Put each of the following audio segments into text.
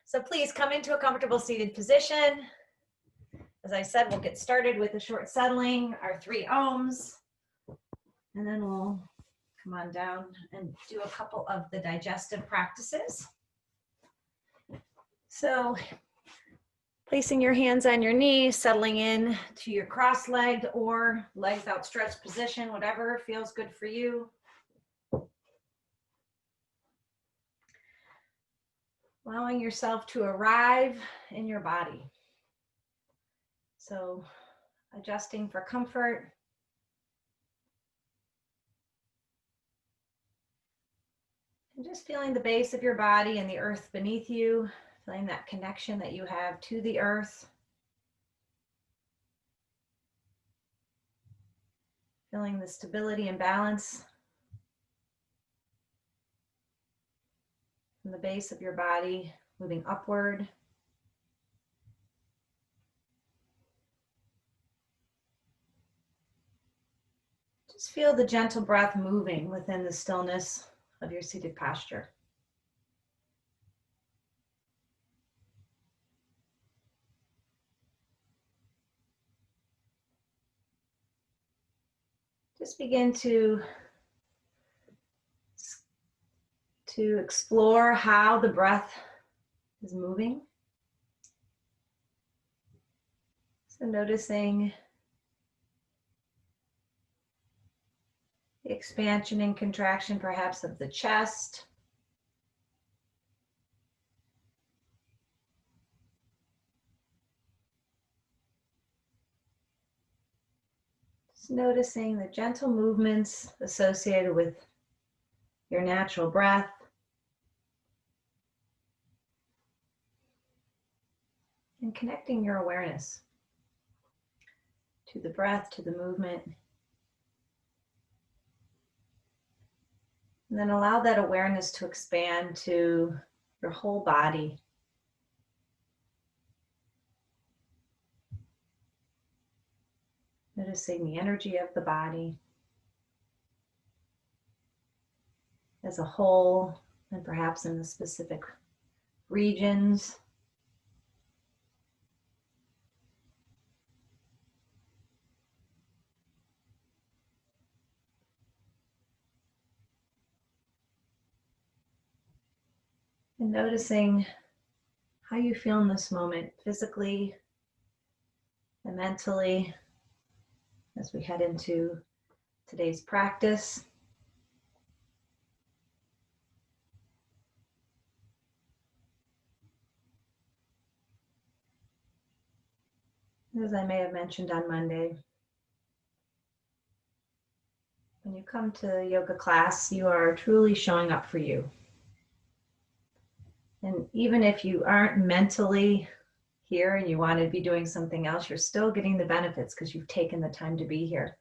So please come into a comfortable seated position. As I said, we'll get started with a short settling, our 3 ohms, and then we'll come on down and do a couple of the digestive practices. So placing your hands on your knees, settling in to your cross-legged or legs outstretched position, whatever feels good for you. Allowing yourself to arrive in your body. So adjusting for comfort. And just feeling the base of your body and the earth beneath you, feeling that connection that you have to the earth. Feeling the stability and balance from the base of your body, moving upward. Just feel the gentle breath moving within the stillness of your seated posture. Just begin to explore how the breath is moving. So noticing the expansion and contraction perhaps of the chest. Just noticing the gentle movements associated with your natural breath. And connecting your awareness to the breath, to the movement. And then allow that awareness to expand to your whole body. Noticing the energy of the body as a whole, and perhaps in the specific regions. And noticing how you feel in this moment, physically and mentally, as we head into today's practice. As I may have mentioned on Monday, when you come to yoga class, you are truly showing up for you. And even if you aren't mentally here and you want to be doing something else, you're still getting the benefits because you've taken the time to be here.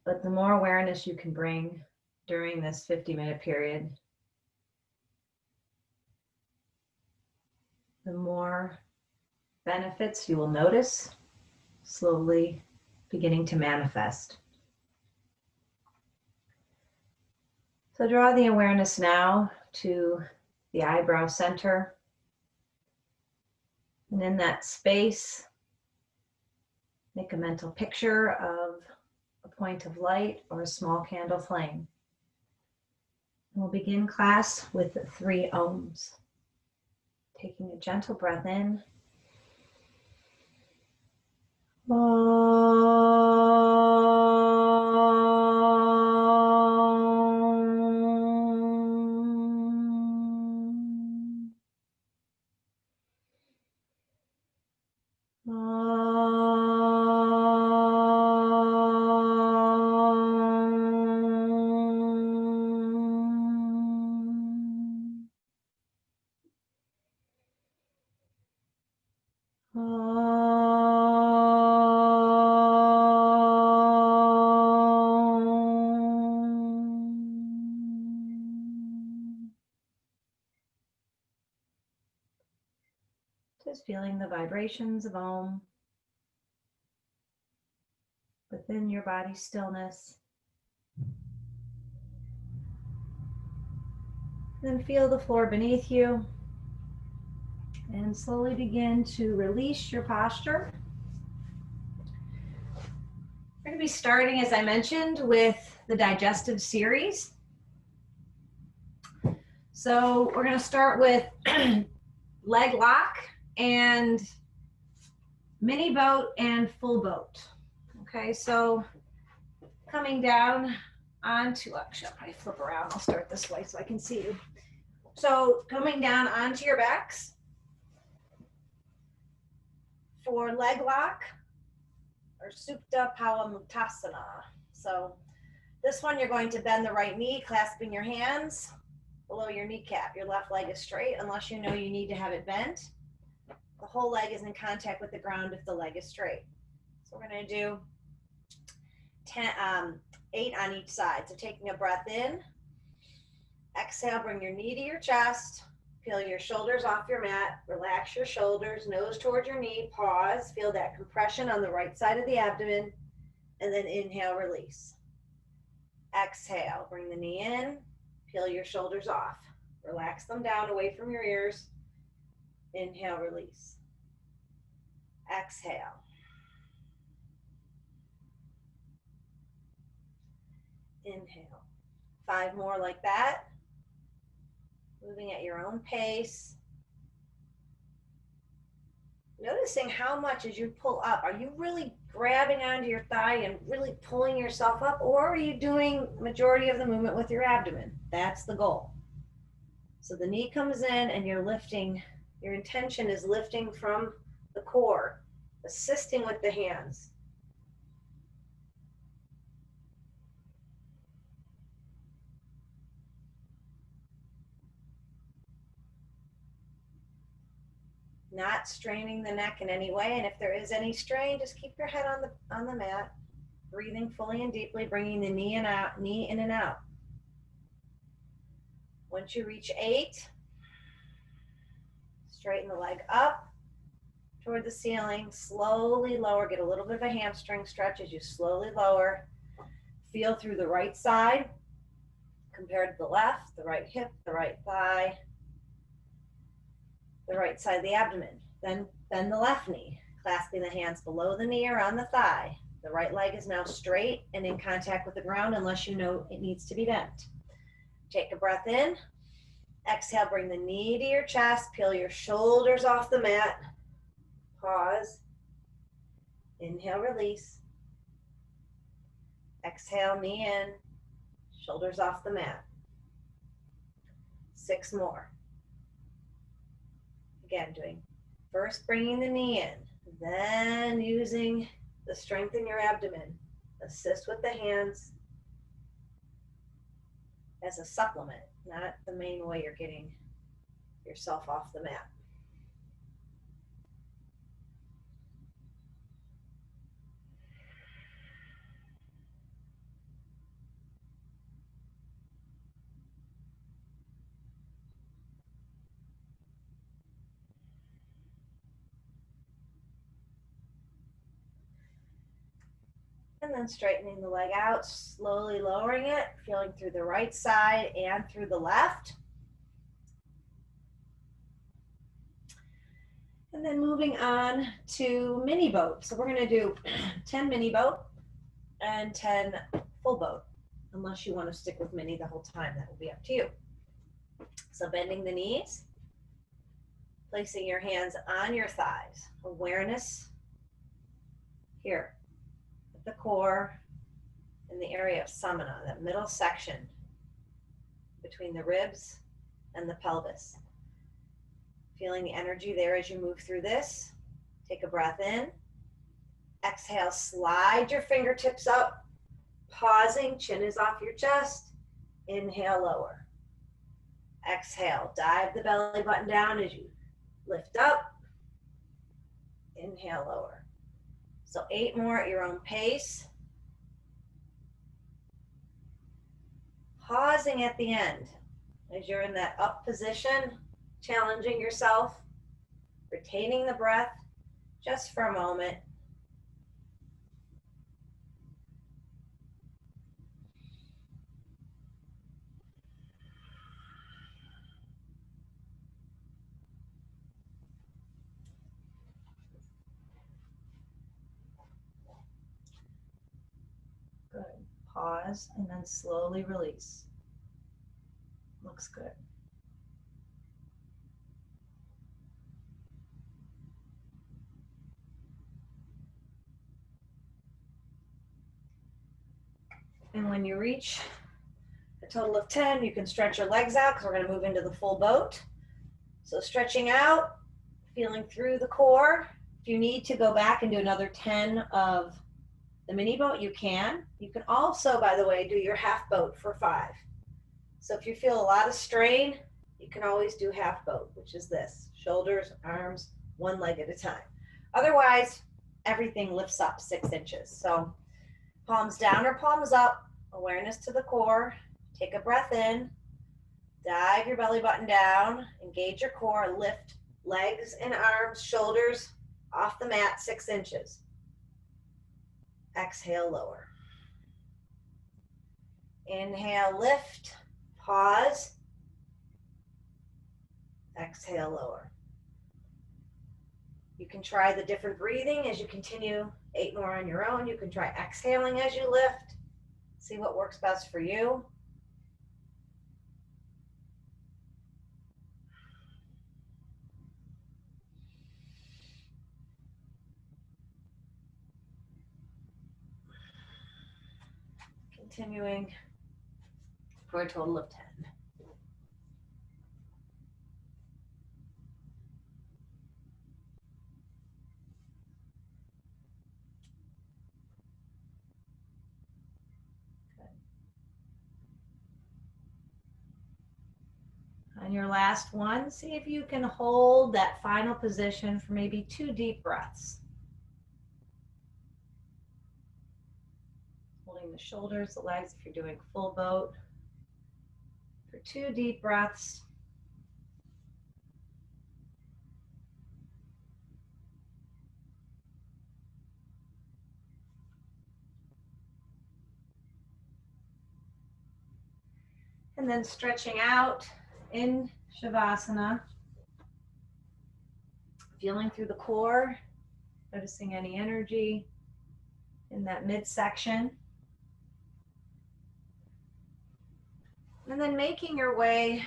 But the more awareness you can bring during this 50-minute period, the more benefits you will notice slowly beginning to manifest. So draw the awareness now to the eyebrow center. And in that space, make a mental picture of a point of light or a small candle flame. And we'll begin class with 3 ohms. Taking a gentle breath in. Just feeling the vibrations of Om within your body's stillness. Then feel the floor beneath you and slowly begin to release your posture. We're going to be starting, as I mentioned, with the digestive series. So we're going to start with leg lock and mini boat and full boat. Okay, so coming down onto, actually I'll probably flip around, I'll start this way so I can see you. So coming down onto your backs for leg lock or Supta Pawamutasana. So this one you're going to bend the right knee, clasping your hands below your kneecap. Your left leg is straight unless you know you need to have it bent. The whole leg is in contact with the ground if the leg is straight. So we're going to do 8 on each side. So taking a breath in, exhale, bring your knee to your chest, peel your shoulders off your mat, relax your shoulders, nose toward your knee, pause, feel that compression on the right side of the abdomen, and then inhale, release. Exhale, bring the knee in, peel your shoulders off, relax them down away from your ears, inhale, release. Exhale. Inhale. 5 more like that. Moving at your own pace. Noticing how much as you pull up, are you really grabbing onto your thigh and really pulling yourself up, or are you doing majority of the movement with your abdomen? That's the goal. So the knee comes in and you're lifting, your intention is lifting from the core, assisting with the hands. Not straining the neck in any way, and if there is any strain, just keep your head on the mat, breathing fully and deeply, bringing the knee in and out. Once you reach 8, straighten the leg up toward the ceiling, slowly lower, get a little bit of a hamstring stretch as you slowly lower. Feel through the right side compared to the left, the right hip, the right thigh, the right side of the abdomen. Then bend the left knee, clasping the hands below the knee or on the thigh. The right leg is now straight and in contact with the ground unless you know it needs to be bent. Take a breath in. Exhale, bring the knee to your chest, peel your shoulders off the mat. Pause. Inhale, release. Exhale, knee in, shoulders off the mat. 6 more. Again, doing first bringing the knee in, then using the strength in your abdomen. Assist with the hands as a supplement, not the main way you're getting yourself off the mat. And then straightening the leg out, slowly lowering it, feeling through the right side and through the left. And then moving on to mini boat. So we're going to do 10 mini boat and 10 full boat, unless you want to stick with mini the whole time. That will be up to you. So bending the knees, placing your hands on your thighs, awareness here at the core in the area of samana, that middle section between the ribs and the pelvis. Feeling the energy there as you move through this. Take a breath in. Exhale, slide your fingertips up, pausing, chin is off your chest. Inhale, lower. Exhale, dive the belly button down as you lift up. Inhale, lower. So 8 more at your own pace. Pausing at the end as you're in that up position, challenging yourself, retaining the breath just for a moment. pause, and then slowly release. Looks good. And when you reach a total of 10, you can stretch your legs out because we're going to move into the full boat. So stretching out, feeling through the core. If you need to go back and do another 10 of the mini boat, you can. You can also, by the way, do your half boat for 5. So if you feel a lot of strain, you can always do half boat, which is this: shoulders, arms, one leg at a time. Otherwise, everything lifts up 6 inches. So palms down or palms up, awareness to the core. Take a breath in, dive your belly button down, engage your core, lift legs and arms, shoulders off the mat 6 inches. Exhale, lower. Inhale, lift, pause. Exhale, lower. You can try the different breathing as you continue 8 more on your own. You can try exhaling as you lift. See what works best for you. Continuing for a total of 10. On your last one, see if you can hold that final position for maybe 2 deep breaths. Holding the shoulders, the legs if you're doing full boat. For 2 deep breaths. And then stretching out in Shavasana. Feeling through the core, noticing any energy in that midsection. And then making your way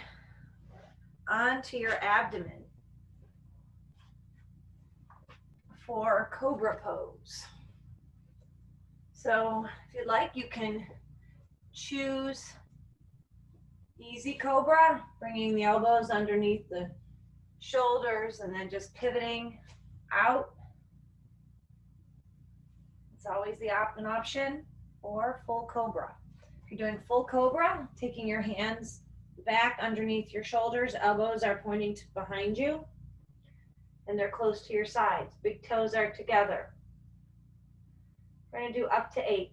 onto your abdomen for Cobra pose. So if you'd like, you can choose Easy Cobra, bringing the elbows underneath the shoulders and then just pivoting out. It's always an option. Or full Cobra. If you're doing full Cobra, taking your hands back underneath your shoulders, elbows are pointing behind you, and they're close to your sides. Big toes are together. We're going to do up to 8.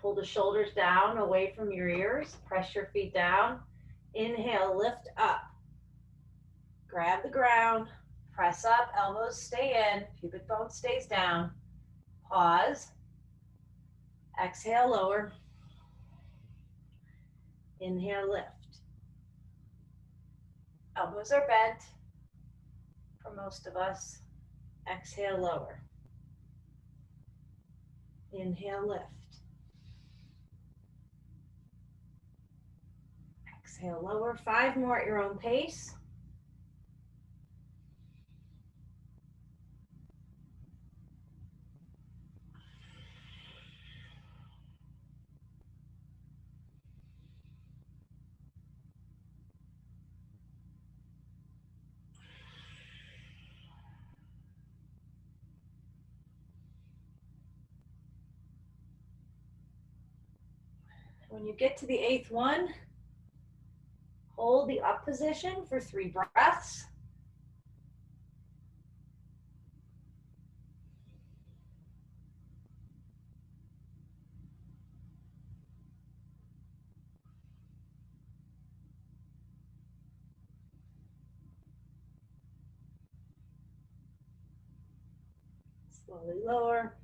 Pull the shoulders down away from your ears. Press your feet down. Inhale, lift up. Grab the ground. Press up. Elbows stay in. Pubic bone stays down. Pause. Exhale, lower. Inhale, lift. Elbows are bent for most of us. Exhale, lower. Inhale, lift. Exhale, lower. 5 more at your own pace. When you get to the 8th one, hold the up position for 3 breaths. Slowly lower.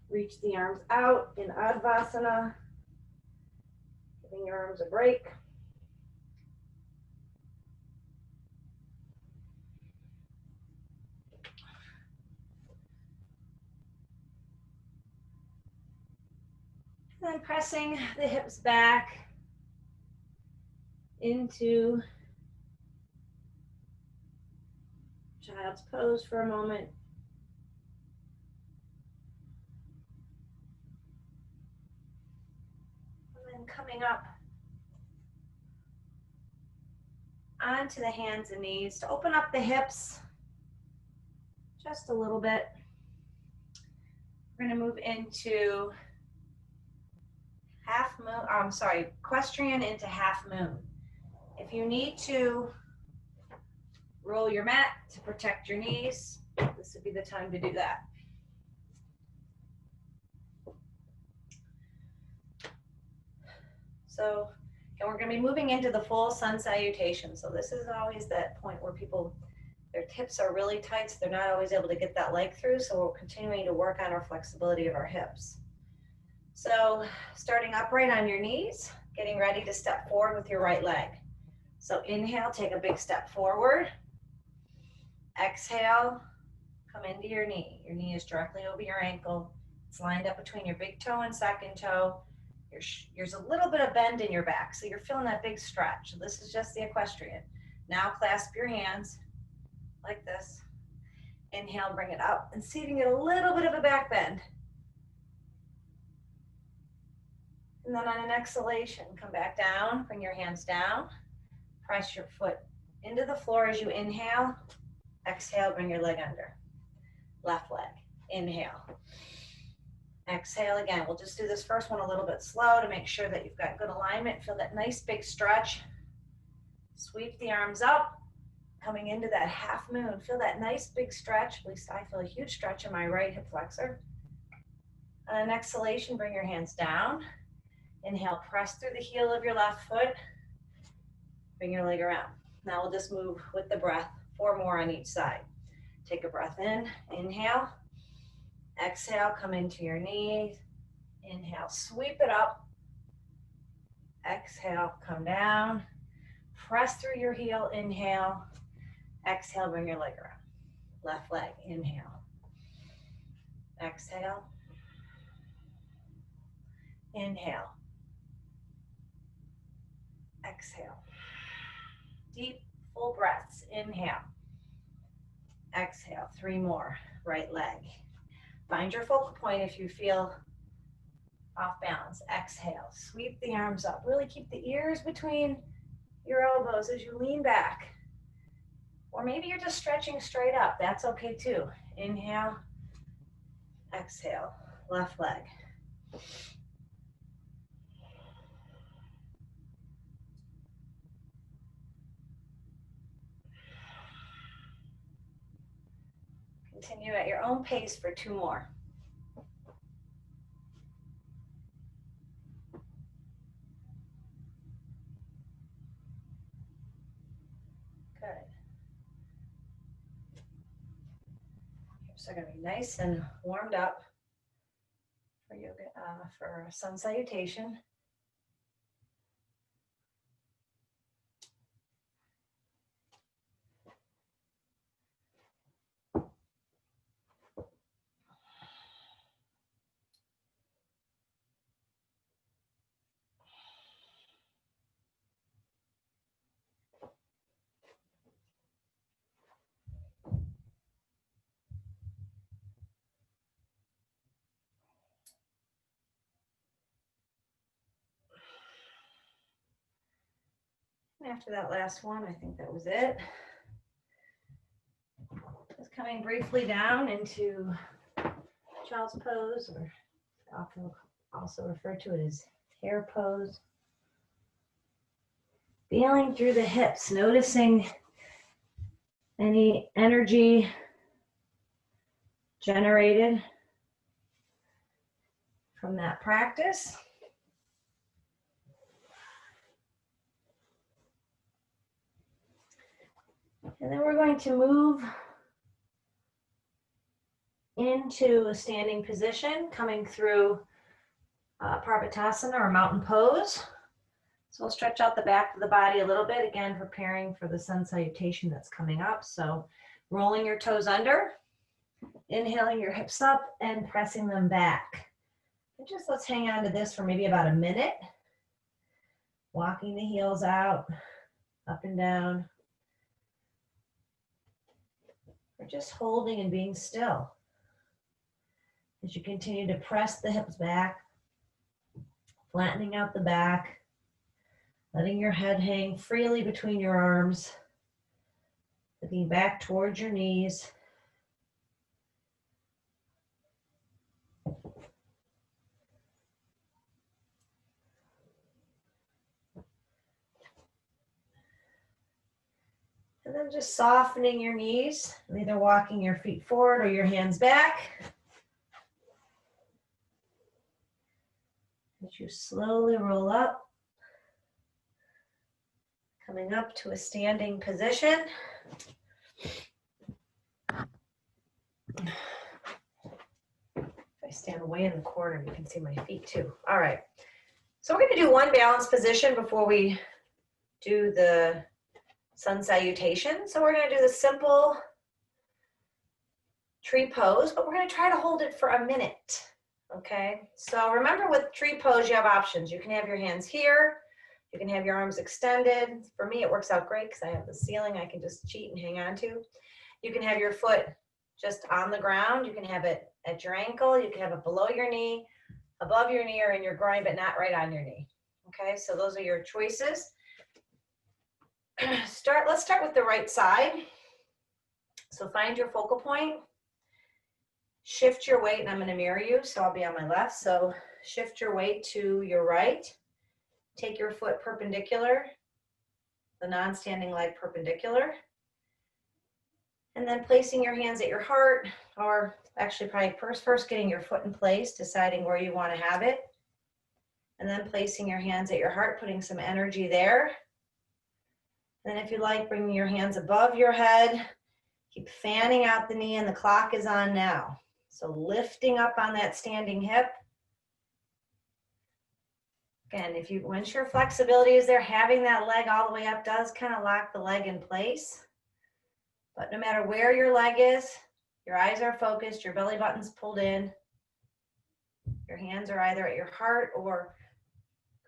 Reach the arms out in Advasana. Giving your arms a break. And then pressing the hips back into child's pose for a moment. And then coming up onto the hands and knees to open up the hips just a little bit. We're going to move into equestrian into half moon. If you need to roll your mat to protect your knees, this would be the time to do that. So, and we're going to be moving into the full sun salutation. So this is always that point where people, their hips are really tight, so they're not always able to get that leg through. So we're continuing to work on our flexibility of our hips. So starting upright on your knees, getting ready to step forward with your right leg. So inhale, take a big step forward. Exhale, come into your knee. Your knee is directly over your ankle. It's lined up between your big toe and second toe. There's a little bit of bend in your back, so you're feeling that big stretch. So this is just the equestrian. Now clasp your hands like this. Inhale, bring it up, and see if you can get a little bit of a back bend. And then on an exhalation, come back down, bring your hands down, press your foot into the floor as you inhale. Exhale, bring your leg under. Left leg, inhale. Exhale again. We'll just do this first one a little bit slow to make sure that you've got good alignment. Feel that nice big stretch. Sweep the arms up, coming into that half moon. Feel that nice big stretch. At least I feel a huge stretch in my right hip flexor. On an exhalation, bring your hands down. Inhale, press through the heel of your left foot. Bring your leg around. Now we'll just move with the breath. 4 more on each side. Take a breath in. Inhale. Exhale, come into your knees. Inhale, sweep it up. Exhale, come down. Press through your heel, inhale. Exhale, bring your leg around. Left leg, inhale. Exhale. Inhale. Exhale. Deep, full breaths. Inhale. Exhale. 3 more. Right leg. Find your focal point if you feel off balance. Exhale. Sweep the arms up. Really keep the ears between your elbows as you lean back. Or maybe you're just stretching straight up. That's okay too. Inhale. Exhale. Left leg. Continue at your own pace for 2 more. Good. Hips are going to be nice and warmed up for yoga, for sun salutation. After that last one, I think that was it. Just coming briefly down into child's pose, or often also referred to it as hare pose. Feeling through the hips, noticing any energy generated from that practice. And then we're going to move into a standing position, coming through Parvatasana or mountain pose. So we'll stretch out the back of the body a little bit, again, preparing for the sun salutation that's coming up. So rolling your toes under, inhaling your hips up and pressing them back. And just let's hang on to this for maybe about a minute. Walking the heels out, up and down. Or just holding and being still. As you continue to press the hips back, flattening out the back, letting your head hang freely between your arms, looking back towards your knees. And then just softening your knees, either walking your feet forward or your hands back. As you slowly roll up, coming up to a standing position. If I stand away in the corner, you can see my feet too. All right, so we're going to do one balanced position before we do the sun salutation. So we're going to do the simple tree pose, but we're going to try to hold it for a minute. Okay, so remember with tree pose, you have options. You can have your hands here. You can have your arms extended. For me, it works out great because I have the ceiling I can just cheat and hang on to. You can have your foot just on the ground. You can have it at your ankle. You can have it below your knee, above your knee, or in your groin, but not right on your knee. Okay, so those are your choices. Let's start with the right side. So find your focal point. Shift your weight, and I'm going to mirror you, so I'll be on my left. So shift your weight to your right. Take your foot perpendicular, the non-standing leg perpendicular. And then placing your hands at your heart, or actually probably first getting your foot in place, deciding where you want to have it. And then placing your hands at your heart, putting some energy there. Then if you like, bringing your hands above your head. Keep fanning out the knee, and the clock is on now. So lifting up on that standing hip. Again, once your flexibility is there, having that leg all the way up does kind of lock the leg in place. But no matter where your leg is, your eyes are focused, your belly button's pulled in. Your hands are either at your heart or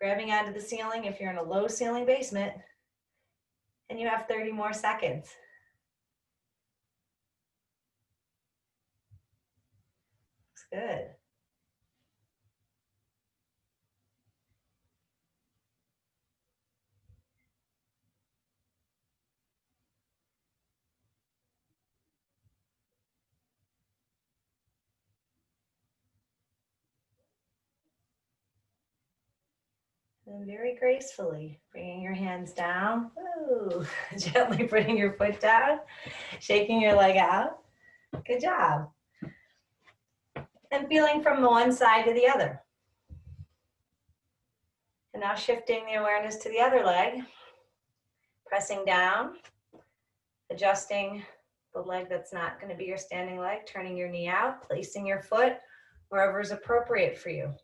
grabbing onto the ceiling if you're in a low ceiling basement. And you have 30 more seconds. Looks good. And very gracefully bringing your hands down. Ooh, gently putting your foot down, shaking your leg out. Good job. And feeling from the one side to the other. And now shifting the awareness to the other leg. Pressing down, adjusting the leg that's not going to be your standing leg, turning your knee out, placing your foot wherever is appropriate for you.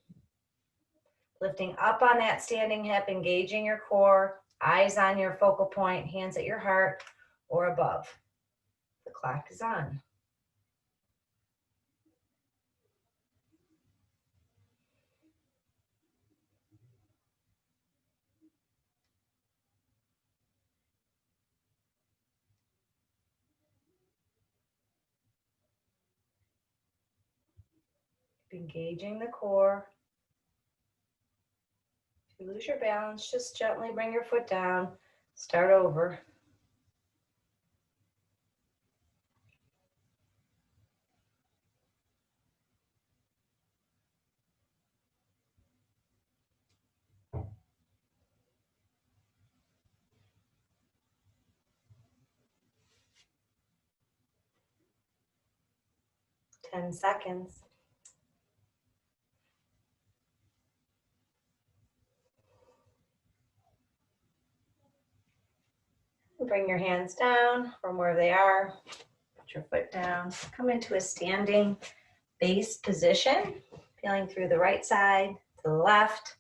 Lifting up on that standing hip, engaging your core, eyes on your focal point, hands at your heart or above. The clock is on. Engaging the core. If you lose your balance, just gently bring your foot down. Start over. Ten seconds. Bring your hands down from where they are. Put your foot down. Come into a standing base position. Feeling through the right side to the left.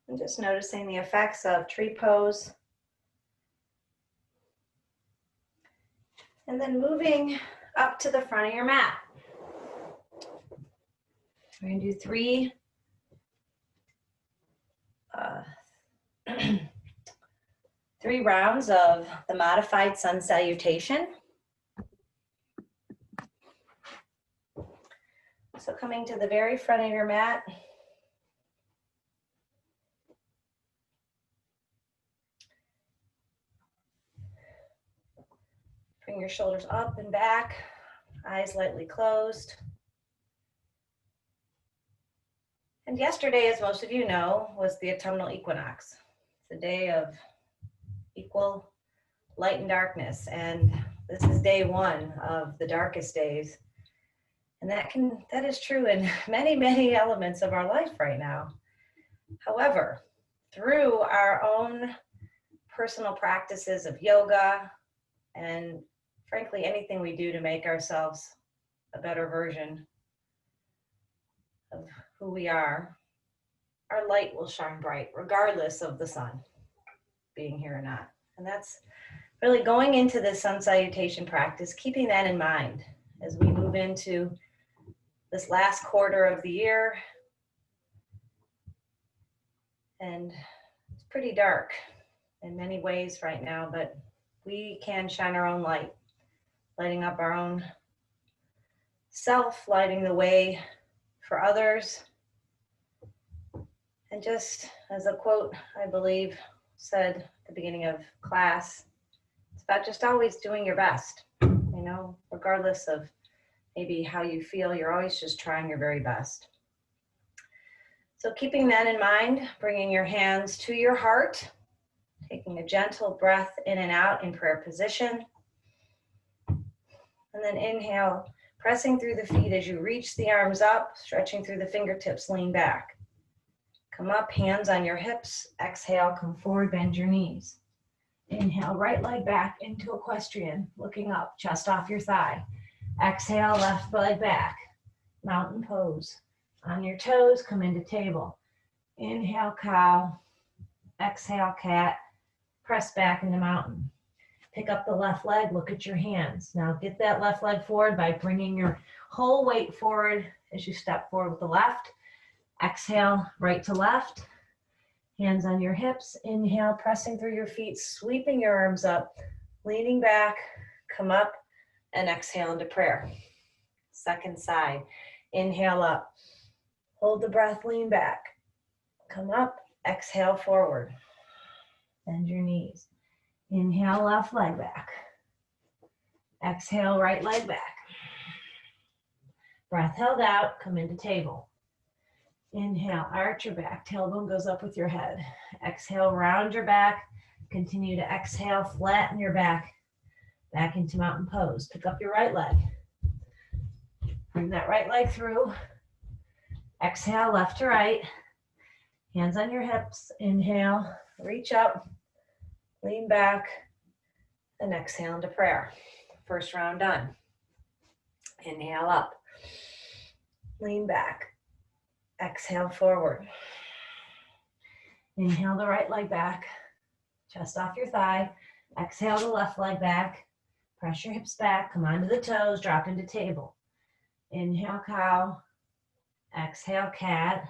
And just noticing the effects of tree pose. And then moving up to the front of your mat. We're going to do three three rounds of the modified sun salutation. So coming to the very front of your mat, bring your shoulders up and back, eyes lightly closed. And yesterday, as most of you know, was the autumnal equinox. It's a day of equal light and darkness, and this is day one of the darkest days. And that is true in many, many elements of our life right now. However, through our own personal practices of yoga and frankly, anything we do to make ourselves a better version of who we are, our light will shine bright regardless of the sun being here or not. And that's really going into this sun salutation practice, keeping that in mind as we move into this last quarter of the year. And it's pretty dark in many ways right now, but we can shine our own light, lighting up our own self, lighting the way for others. And just as a quote, I believe, said at the beginning of class, it's about just always doing your best, you know, regardless of maybe how you feel, you're always just trying your very best. So keeping that in mind, bringing your hands to your heart, taking a gentle breath in and out in prayer position. And then inhale, pressing through the feet as you reach the arms up, stretching through the fingertips, lean back. Come up, hands on your hips. Exhale, come forward, bend your knees. Inhale, right leg back into equestrian, looking up, chest off your thigh. Exhale, left leg back, mountain pose. On your toes, come into table. Inhale, cow. Exhale, cat. Press back into mountain. Pick up the left leg, look at your hands. Now get that left leg forward by bringing your whole weight forward as you step forward with the left. Exhale, right to left. Hands on your hips. Inhale, pressing through your feet, sweeping your arms up, leaning back, come up, and exhale into prayer. Second side. Inhale up. Hold the breath, lean back. Come up, exhale forward. Bend your knees. Inhale, left leg back. Exhale, right leg back. Breath held out, come into table. Inhale, arch your back, tailbone goes up with your head. Exhale, round your back. Continue to exhale, flatten your back into mountain pose. Pick up your right leg. Bring that right leg through. Exhale, left to right. Hands on your hips. Inhale, reach up, lean back, and exhale into prayer. First round done. Inhale up, lean back, exhale forward. Inhale the right leg back, chest off your thigh. Exhale the left leg back, press your hips back, come onto the toes, drop into table. Inhale, cow. Exhale, cat.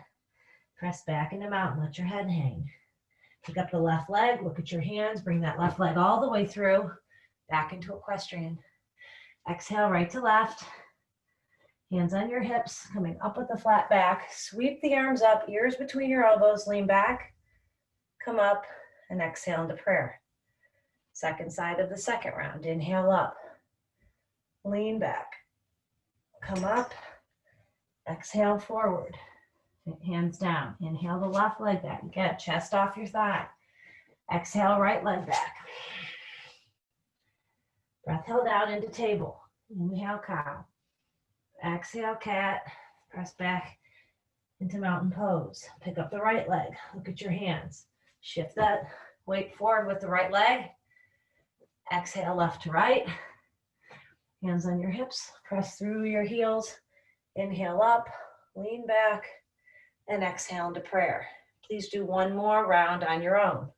Press back into mountain, let your head hang. Pick up the left leg, look at your hands, bring that left leg all the way through, back into equestrian. Exhale, right to left. Hands on your hips, coming up with the flat back. Sweep the arms up, ears between your elbows, lean back, come up, and exhale into prayer. Second side of the second round. Inhale up, lean back, come up, exhale forward. Hands down. Inhale the left leg back. Get chest off your thigh. Exhale, right leg back. Breath held out into table. Inhale, cow. Exhale, cat. Press back into mountain pose. Pick up the right leg. Look at your hands. Shift that weight forward with the right leg. Exhale, left to right. Hands on your hips. Press through your heels. Inhale up, lean back, and exhale into prayer. Please do one more round on your own.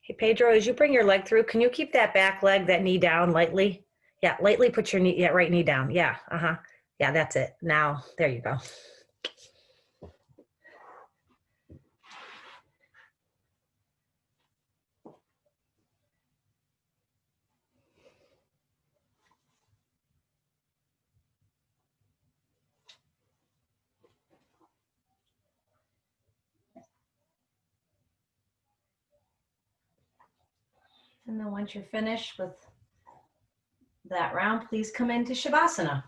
Hey, Pedro, as you bring your leg through, can you keep that back leg, that knee down lightly? Yeah, lightly put your knee, yeah, right knee down. Yeah, uh-huh. Yeah, that's it. Now, there you go. And then once you're finished with that round, please come into Shavasana.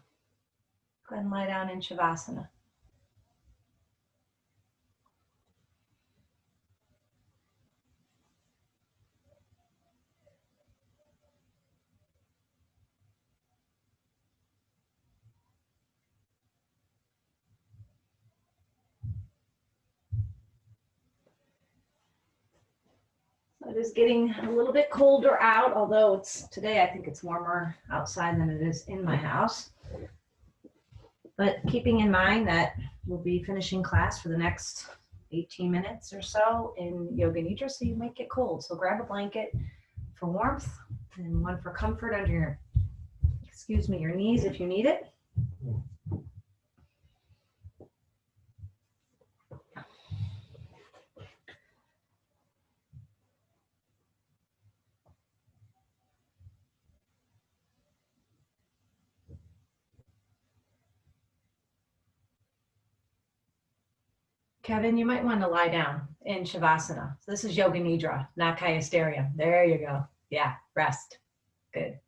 Go ahead and lie down in Shavasana. So it is getting a little bit colder out, although it's today I think it's warmer outside than it is in my house. But keeping in mind that we'll be finishing class for the next 18 minutes or so in Yoga Nidra, so you might get cold. So grab a blanket for warmth and one for comfort under your, your knees if you need it. Kevin, you might want to lie down in Shavasana. So this is Yoga Nidra, not Kayasterium. There you go. Yeah, rest. Good.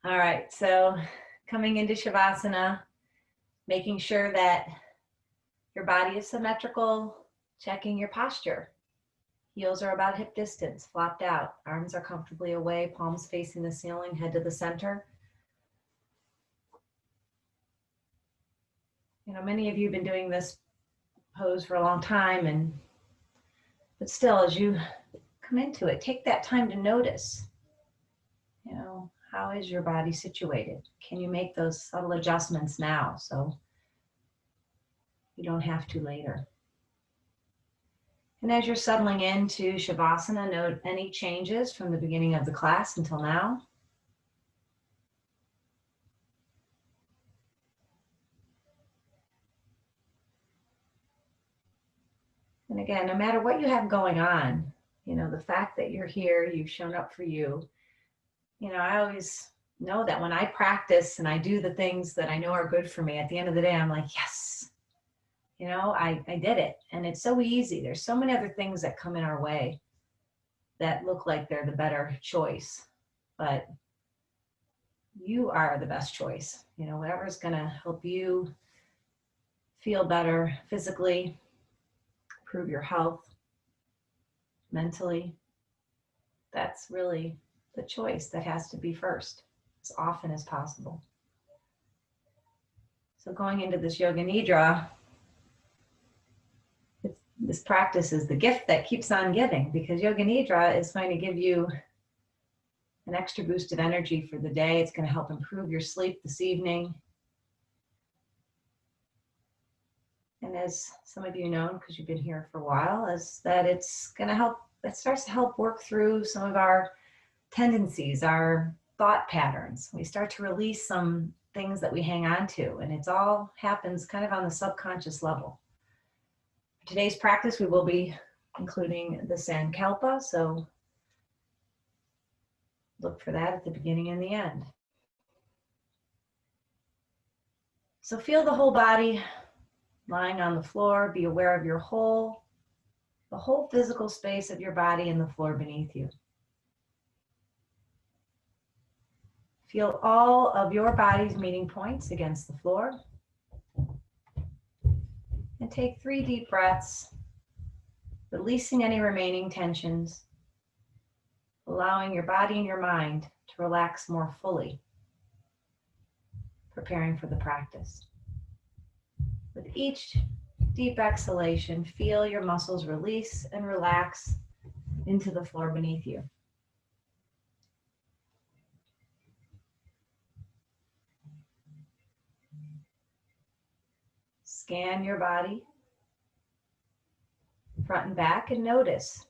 All right, so coming into Shavasana, making sure that your body is symmetrical, checking your posture. Heels are about hip distance, flopped out. Arms are comfortably away, palms facing the ceiling, head to the center. You know, many of you have been doing this pose for a long time, but still, as you come into it, take that time to notice, you know, how is your body situated? Can you make those subtle adjustments now so you don't have to later? And as you're settling into Shavasana, note any changes from the beginning of the class until now. And again, no matter what you have going on, you know, the fact that you're here, you've shown up for you. You know, I always know that when I practice and I do the things that I know are good for me, at the end of the day, I'm like, yes, you know, I did it. And it's so easy. There's so many other things that come in our way that look like they're the better choice. But you are the best choice. You know, whatever's going to help you feel better physically, improve your health, mentally. That's really the choice that has to be first, as often as possible. So going into this Yoga Nidra, this practice is the gift that keeps on giving, because Yoga Nidra is going to give you an extra boost of energy for the day. It's going to help improve your sleep this evening. And as some of you know, because you've been here for a while, is that it's going to help, it starts to help work through some of our tendencies, our thought patterns. We start to release some things that we hang on to, and it's all happens kind of on the subconscious level. For today's practice, we will be including the Sankalpa, so look for that at the beginning and the end. So feel the whole body lying on the floor. Be aware of the whole physical space of your body and the floor beneath you. Feel all of your body's meeting points against the floor. And take 3 deep breaths, releasing any remaining tensions, allowing your body and your mind to relax more fully, preparing for the practice. With each deep exhalation, feel your muscles release and relax into the floor beneath you. Scan your body, front and back, and notice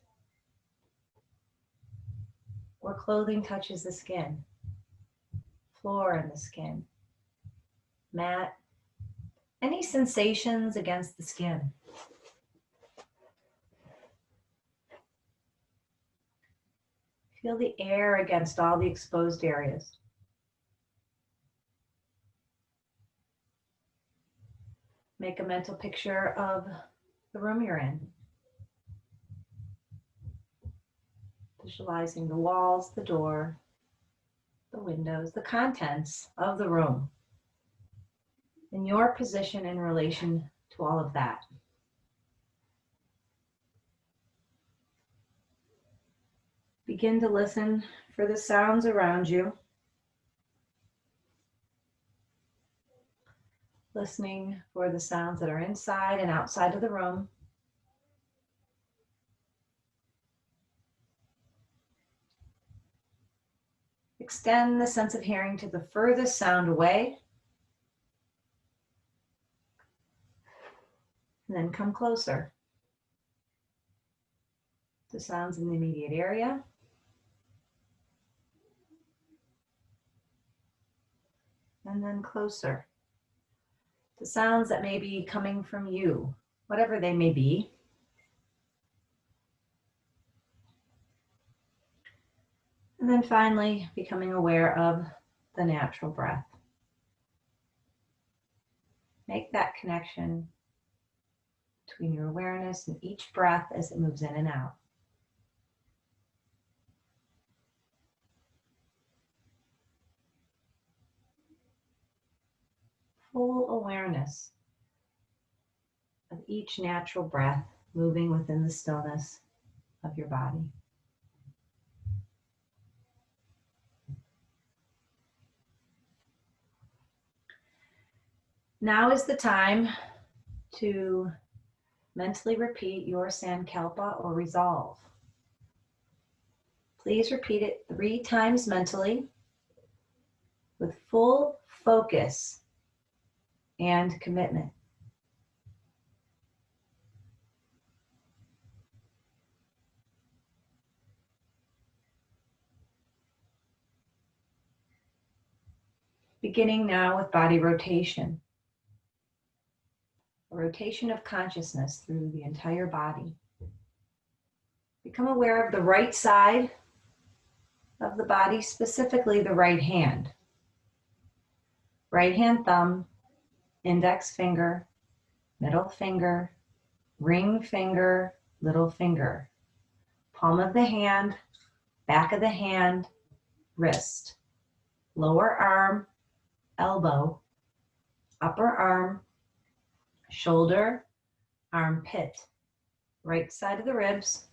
or clothing touches the skin, floor and the skin, mat, any sensations against the skin. Feel the air against all the exposed areas. Make a mental picture of the room you're in. Visualizing the walls, the door, the windows, the contents of the room, and your position in relation to all of that. Begin to listen for the sounds around you. Listening for the sounds that are inside and outside of the room. Extend the sense of hearing to the furthest sound away. And then come closer to sounds in the immediate area. And then closer to sounds that may be coming from you, whatever they may be. And then finally, becoming aware of the natural breath. Make that connection between your awareness and each breath as it moves in and out. Full awareness of each natural breath moving within the stillness of your body. Now is the time to mentally repeat your Sankalpa or resolve. Please repeat it 3 times mentally with full focus and commitment. Beginning now with body rotation. A rotation of consciousness through the entire body. Become aware of the right side of the body, specifically the right hand. Right hand thumb, index finger, middle finger, ring finger, little finger. Palm of the hand, back of the hand, wrist. Lower arm, elbow, upper arm, shoulder, armpit. Right side of the ribs,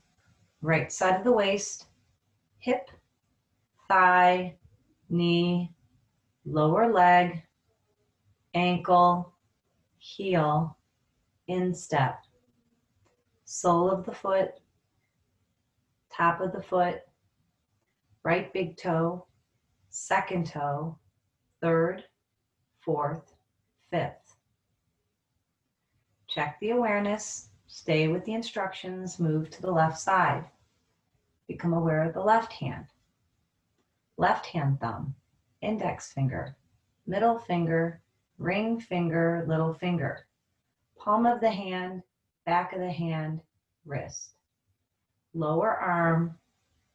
right side of the waist, hip, thigh, knee, lower leg, ankle, heel, instep, sole of the foot, top of the foot, right big toe, second toe, third, fourth, fifth. Check the awareness, stay with the instructions, move to the left side. Become aware of the left hand thumb, index finger, middle finger, ring finger, little finger. Palm of the hand, back of the hand, wrist. Lower arm,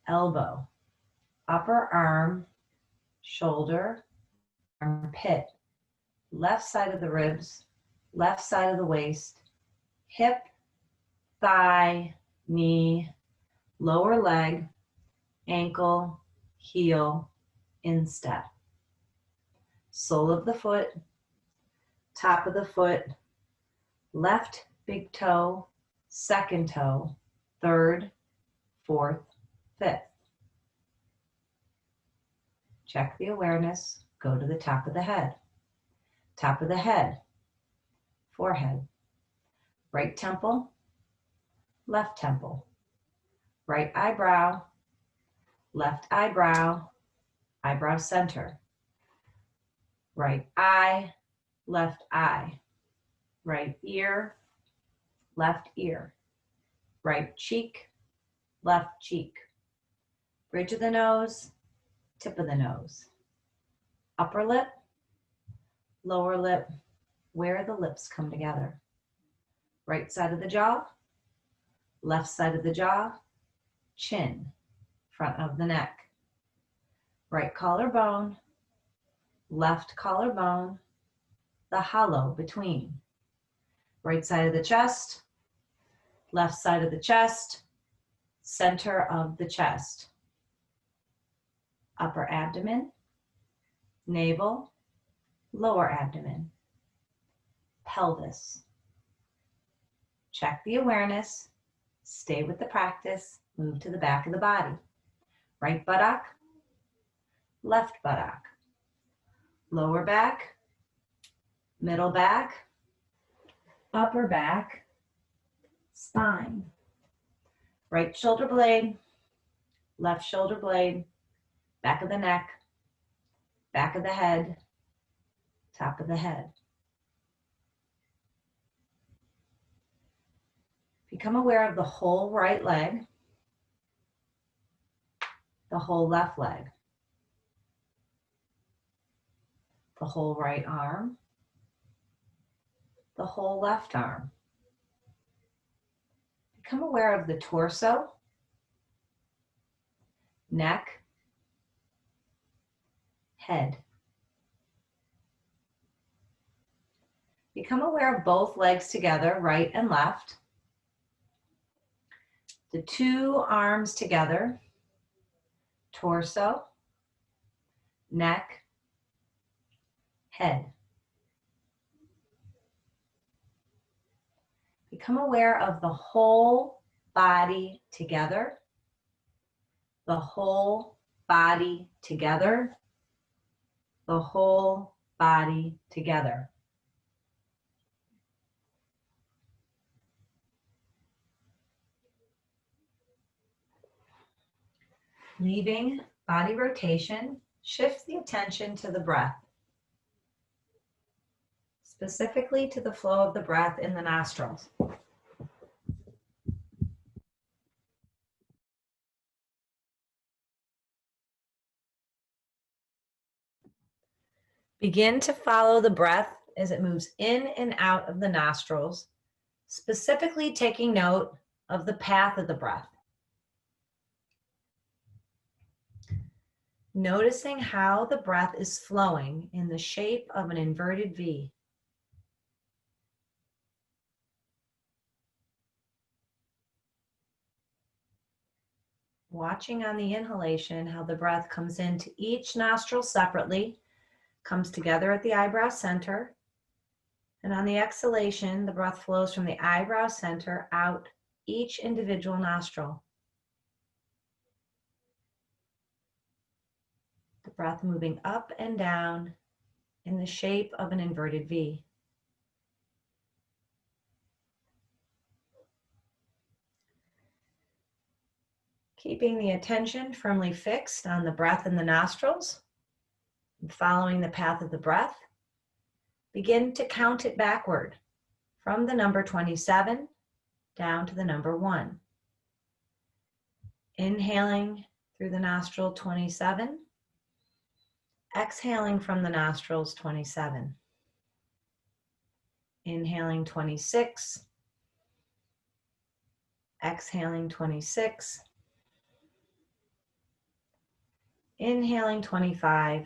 elbow, upper arm, shoulder, armpit, left side of the ribs, left side of the waist, hip, thigh, knee, lower leg, ankle, heel, instep. Sole of the foot, top of the foot, left big toe, second toe, third, fourth, fifth. Check the awareness, go to the top of the head. Top of the head, forehead, right temple, left temple, right eyebrow, left eyebrow, eyebrow center, right eye, left eye, right ear, left ear, right cheek, left cheek, bridge of the nose, tip of the nose, upper lip, lower lip, where the lips come together. Right side of the jaw, left side of the jaw, chin, front of the neck. Right collarbone, left collarbone, the hollow between. Right side of the chest, left side of the chest, center of the chest. Upper abdomen, navel, lower abdomen, pelvis. Check the awareness, stay with the practice, move to the back of the body. Right buttock, left buttock, lower back, middle back, upper back, spine. Right shoulder blade, left shoulder blade, back of the neck, back of the head, top of the head. Become aware of the whole right leg, the whole left leg, the whole right arm, the whole left arm. Become aware of the torso, neck, head. Become aware of both legs together, right and left. The two arms together, torso, neck, head. Become aware of the whole body together, the whole body together, the whole body together. Leaving body rotation, shift the attention to the breath, specifically to the flow of the breath in the nostrils. Begin to follow the breath as it moves in and out of the nostrils, specifically taking note of the path of the breath. Noticing how the breath is flowing in the shape of an inverted V. Watching on the inhalation how the breath comes into each nostril separately, comes together at the eyebrow center, and on the exhalation, the breath flows from the eyebrow center out each individual nostril. The breath moving up and down in the shape of an inverted V. Keeping the attention firmly fixed on the breath in the nostrils, and following the path of the breath, begin to count it backward from the number 27 down to the number 1. Inhaling through the nostril 27, exhaling from the nostrils 27. Inhaling 26, exhaling 26, inhaling 25,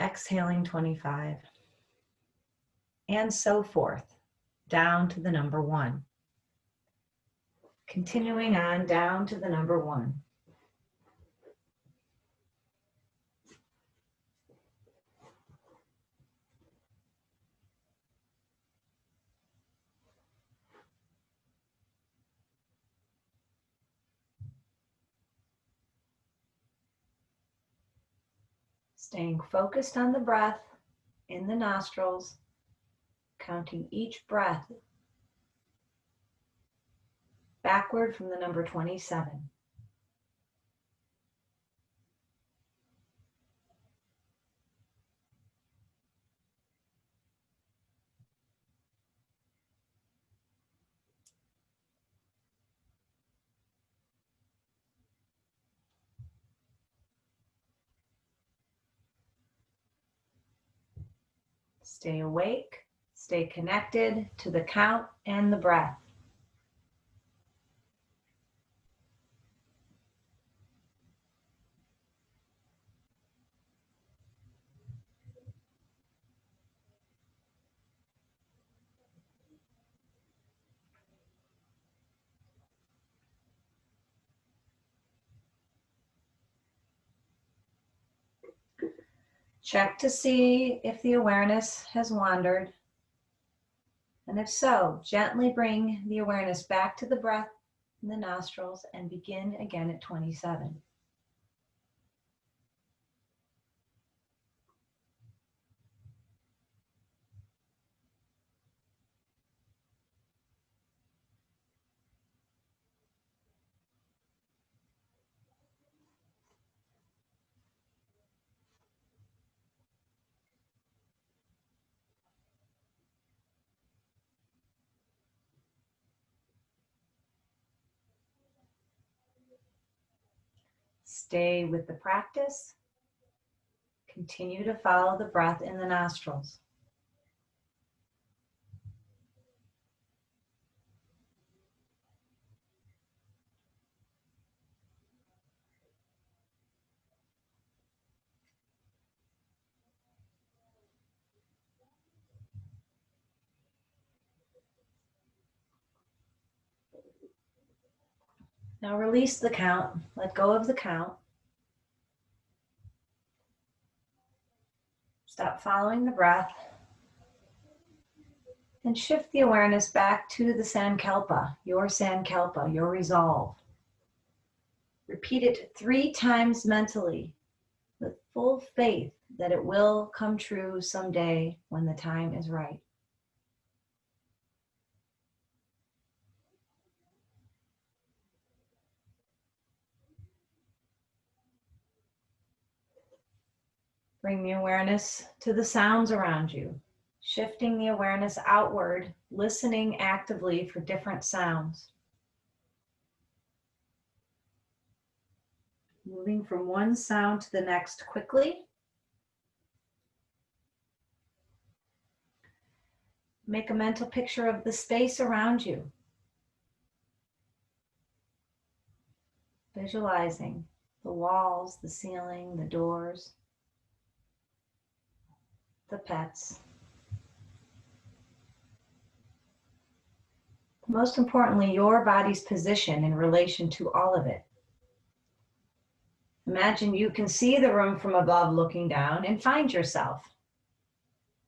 exhaling 25, and so forth, down to the number 1. Continuing on down to the number 1. Staying focused on the breath in the nostrils, counting each breath backward from the number 27. Stay awake, stay connected to the count and the breath. Check to see if the awareness has wandered. And if so, gently bring the awareness back to the breath in the nostrils and begin again at 27. Stay with the practice. Continue to follow the breath in the nostrils. Now release the count. Let go of the count. Stop following the breath. And shift the awareness back to the Sankalpa, your resolve. Repeat it 3 times mentally with full faith that it will come true someday when the time is right. Bring the awareness to the sounds around you, shifting the awareness outward, listening actively for different sounds. Moving from one sound to the next quickly. Make a mental picture of the space around you. Visualizing the walls, the ceiling, the doors, the pets. Most importantly, your body's position in relation to all of it. Imagine you can see the room from above looking down and find yourself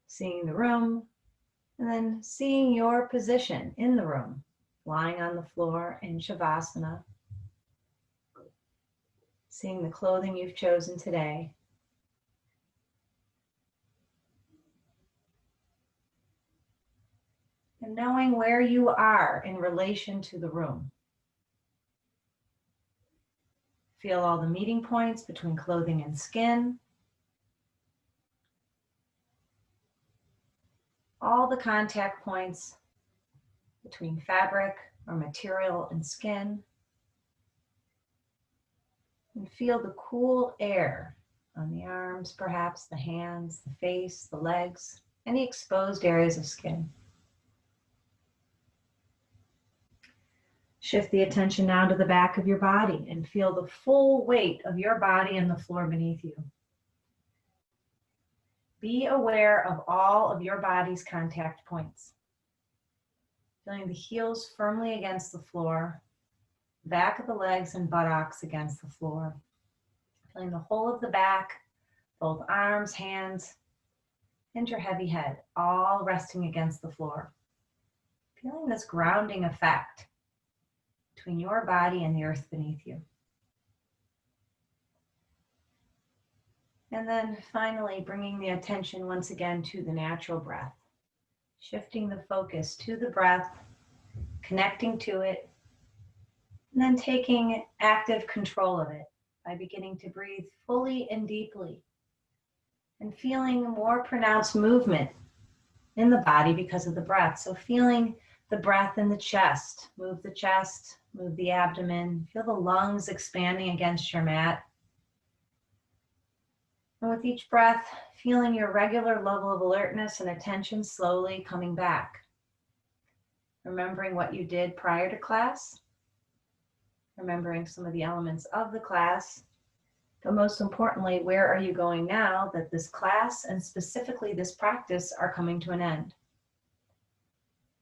seeing the room and then seeing your position in the room, lying on the floor in Shavasana, seeing the clothing you've chosen today. And knowing where you are in relation to the room. Feel all the meeting points between clothing and skin. All the contact points between fabric or material and skin. And feel the cool air on the arms, perhaps the hands, the face, the legs, any exposed areas of skin. Shift the attention now to the back of your body and feel the full weight of your body and the floor beneath you. Be aware of all of your body's contact points. Feeling the heels firmly against the floor, back of the legs and buttocks against the floor. Feeling the whole of the back, both arms, hands, and your heavy head, all resting against the floor. Feeling this grounding effect between your body and the earth beneath you. And then finally, bringing the attention once again to the natural breath. Shifting the focus to the breath, connecting to it, and then taking active control of it by beginning to breathe fully and deeply and feeling more pronounced movement in the body because of the breath. So feeling the breath in the chest, move the abdomen, feel the lungs expanding against your mat. And with each breath, feeling your regular level of alertness and attention slowly coming back. Remembering what you did prior to class, remembering some of the elements of the class, but most importantly, where are you going now that this class and specifically this practice are coming to an end?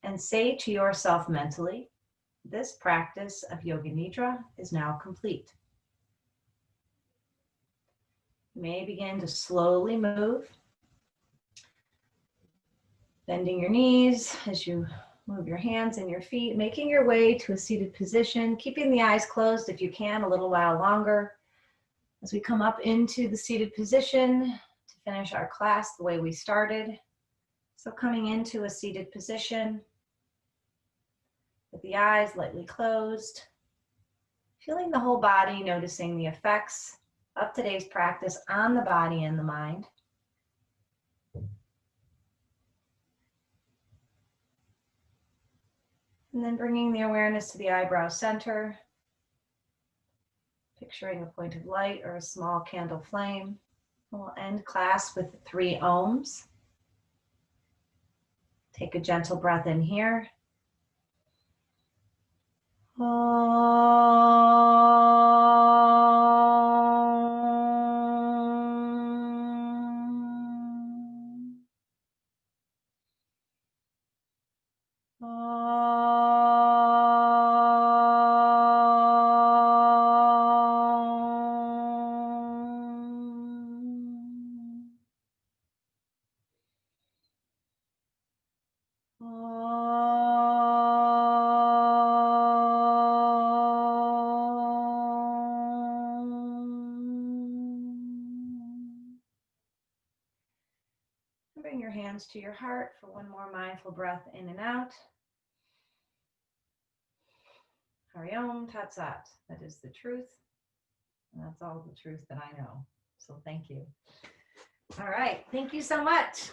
And say to yourself mentally, this practice of Yoga Nidra is now complete. You may begin to slowly move, bending your knees as you move your hands and your feet, making your way to a seated position, keeping the eyes closed if you can a little while longer. As we come up into the seated position to finish our class the way we started. So coming into a seated position with the eyes lightly closed, feeling the whole body, noticing the effects of today's practice on the body and the mind. And then bringing the awareness to the eyebrow center, picturing a point of light or a small candle flame. We'll end class with 3 ohms. Take a gentle breath in here. Bring your hands to your heart for one more mindful breath in and out. Hari Om Tat Sat. That is the truth. And that's all the truth that I know. So thank you. All right. Thank you so much.